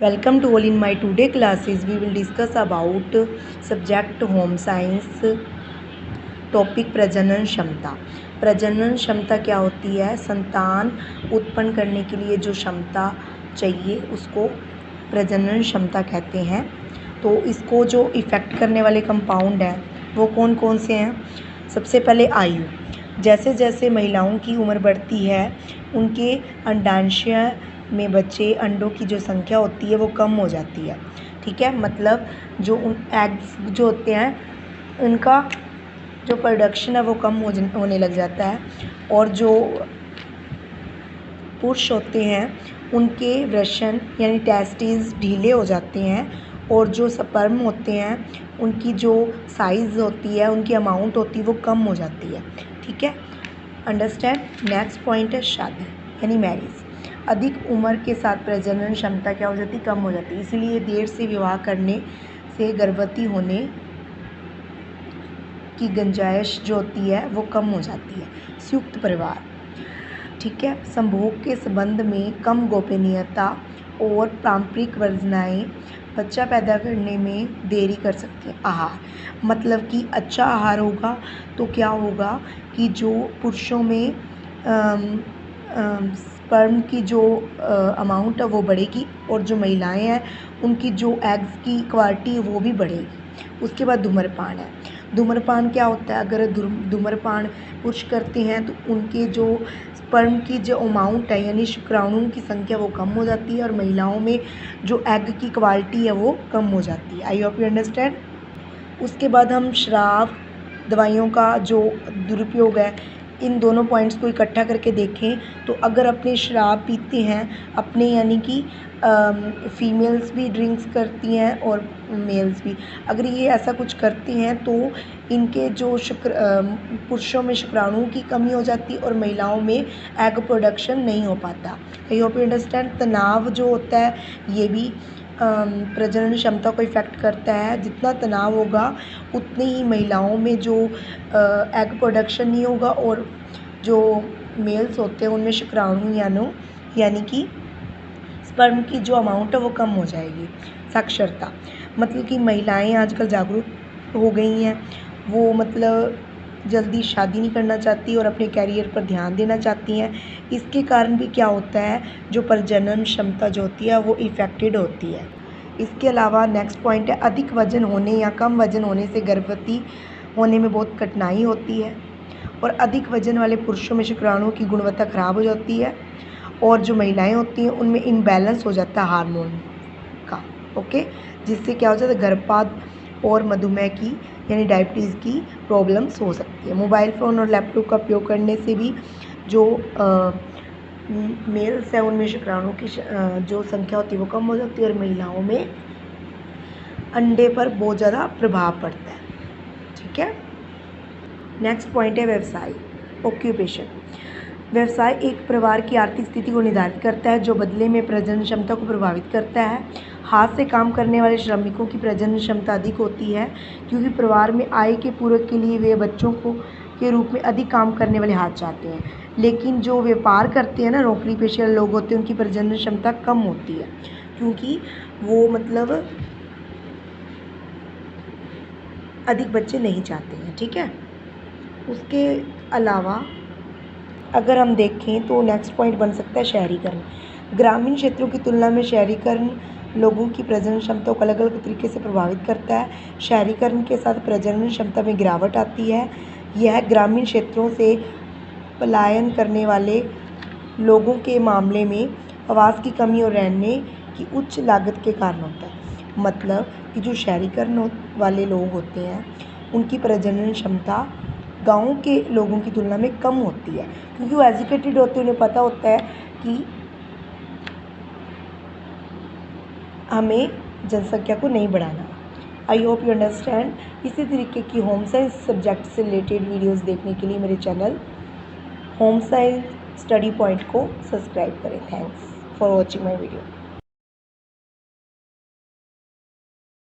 Welcome to all. In my today classes we will discuss about subject home science, topic प्रजनन क्षमता। प्रजनन क्षमता क्या होती है? संतान उत्पन्न करने के लिए जो क्षमता चाहिए उसको प्रजनन क्षमता कहते हैं। तो इसको जो इफ़ेक्ट करने वाले कंपाउंड हैं वो कौन कौन से हैं? सबसे पहले आयु। जैसे जैसे महिलाओं की उम्र बढ़ती है उनके अंडाशय में बचे अंडों की जो संख्या होती है वो कम हो जाती है। ठीक है, मतलब जो उन एग्स जो होते हैं उनका जो प्रोडक्शन है वो कम होने लग जाता है, और जो पुरुष होते हैं उनके वृषण यानी टेस्टिस ढीले हो जाते हैं, और जो स्पर्म होते हैं उनकी जो साइज़ होती है, उनकी अमाउंट होती है वो कम हो जाती है। ठीक है, अंडरस्टैंड। नेक्स्ट पॉइंट है शादी यानी मैरिज। अधिक उम्र के साथ प्रजनन क्षमता क्या हो जाती है? कम हो जाती है। इसलिए देर से विवाह करने से गर्भवती होने की गुंजाइश जो होती है वो कम हो जाती है। संयुक्त परिवार। ठीक है, संभोग के संबंध में कम गोपनीयता और पारंपरिक वर्जनाएँ बच्चा पैदा करने में देरी कर सकती हैं। आहार, मतलब कि अच्छा आहार होगा तो क्या होगा कि जो पुरुषों में स्पर्म की जो अमाउंट है वो बढ़ेगी, और जो महिलाएं हैं उनकी जो एग्स की क्वालिटी है वो भी बढ़ेगी। उसके बाद धूम्रपान है। धूम्रपान क्या होता है? अगर धूम्रपान पुरुष करते हैं तो उनके जो स्पर्म की जो अमाउंट है यानी शुक्राणुओं की संख्या वो कम हो जाती है, और महिलाओं में जो एग की क्वालिटी है वो कम हो जाती है। I hope you understand. उसके बाद हम शराब, दवाइयों का जो दुरुपयोग है, इन दोनों पॉइंट्स को इकट्ठा करके देखें तो अगर अपने शराब पीते हैं अपने यानी कि फीमेल्स भी ड्रिंक्स करती हैं और मेल्स भी, अगर ये ऐसा कुछ करते हैं तो इनके जो पुरुषों में शुक्राणुओं की कमी हो जाती है और महिलाओं में एग प्रोडक्शन नहीं हो पाता। I hope you understand. तनाव जो होता है ये भी प्रजनन क्षमता को इफ़ेक्ट करता है। जितना तनाव होगा उतनी ही महिलाओं में जो एग प्रोडक्शन नहीं होगा, और जो मेल्स होते हैं उनमें शुक्राणु यानी कि स्पर्म की जो अमाउंट है वो कम हो जाएगी। साक्षरता, मतलब कि महिलाएं आजकल जागरूक हो गई हैं, वो मतलब जल्दी शादी नहीं करना चाहती और अपने कैरियर पर ध्यान देना चाहती हैं। इसके कारण भी क्या होता है, जो प्रजनन क्षमता जो होती है वो इफ़ेक्टेड होती है। इसके अलावा नेक्स्ट पॉइंट है अधिक वजन होने या कम वजन होने से गर्भवती होने में बहुत कठिनाई होती है, और अधिक वजन वाले पुरुषों में शुक्राणुओं की गुणवत्ता खराब हो जाती है, और जो महिलाएं होती हैं उनमें इम्बैलेंस हो जाता है हार्मोन का। ओके, जिससे क्या हो जाता है गर्भपात और मधुमेह की यानी डायबिटीज़ की प्रॉब्लम्स हो सकती है। मोबाइल फ़ोन और लैपटॉप का उपयोग करने से भी जो मेल्स हैं उनमें शुक्राणुओं की जो संख्या होती है वो कम हो जाती है, और महिलाओं में अंडे पर बहुत ज़्यादा प्रभाव पड़ता है। ठीक है, नेक्स्ट पॉइंट है व्यवसाय, ऑक्यूपेशन। व्यवसाय एक परिवार की आर्थिक स्थिति को निर्धारित करता है, जो बदले में प्रजनन क्षमता को प्रभावित करता है। हाथ से काम करने वाले श्रमिकों की प्रजनन क्षमता अधिक होती है, क्योंकि परिवार में आय के पूरक के लिए वे बच्चों को के रूप में अधिक काम करने वाले हाथ चाहते हैं। लेकिन जो व्यापार करते हैं ना, नौकरी पेशे लोग होते हैं, उनकी प्रजनन क्षमता कम होती है, क्योंकि वो मतलब अधिक बच्चे नहीं चाहते हैं। ठीक है, उसके अलावा अगर हम देखें तो नेक्स्ट पॉइंट बन सकता है शहरीकरण। ग्रामीण क्षेत्रों की तुलना में शहरीकरण लोगों की प्रजनन क्षमता को अलग अलग तरीके से प्रभावित करता है। शहरीकरण के साथ प्रजनन क्षमता में गिरावट आती है। यह ग्रामीण क्षेत्रों से पलायन करने वाले लोगों के मामले में आवास की कमी और रहने की उच्च लागत के कारण होता है। मतलब कि जो शहरीकरण वाले लोग होते हैं उनकी प्रजनन क्षमता गाँव के लोगों की तुलना में कम होती है, क्योंकि वो एजुकेटेड होते हैं, उन्हें पता होता है कि हमें जनसंख्या को नहीं बढ़ाना। I hope you understand. इसी तरीके की होम साइंस सब्जेक्ट से रिलेटेड वीडियोस देखने के लिए मेरे channel home science study point को सब्सक्राइब करें। Thanks for watching my video.